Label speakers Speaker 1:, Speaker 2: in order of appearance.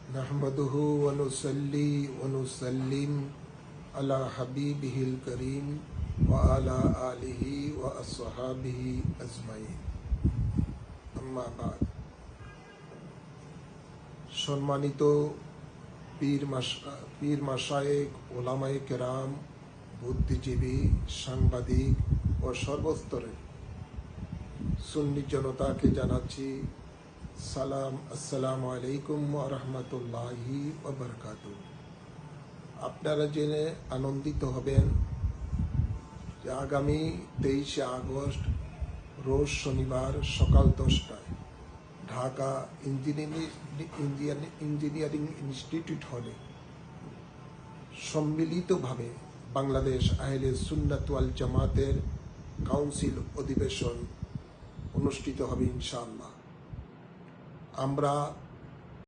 Speaker 1: नहमदुहु व नुसल्ली व नुसल्लिम अला हबीबिहिल करीम व अला आलिहि व अस्हाबिहि अजमाइन। अम्मा बाद। সম্মানিত পীর মাশায়েখ, ওলামায়ে কেরাম, বুদ্ধিজীবী, সাংবাদিক ও সর্বস্তরের সুন্নি জনতাকে জানাচ্ছি সালাম, আসসালামু আলাইকুম ওয়া রাহমাতুল্লাহি ওয়া বারাকাতুহু। আপনারা জেনে আনন্দিত হবেন যে আগামী 23শে আগস্ট রোজ শনিবার সকাল 10টায় ঢাকা ইঞ্জিনিয়ারিং ইনস্টিটিউট হলে সম্মিলিতভাবে বাংলাদেশ আহলে সুন্নাত ওয়াল জামাতের কাউন্সিল অধিবেশন অনুষ্ঠিত হবে ইনশাআল্লাহ। আমরা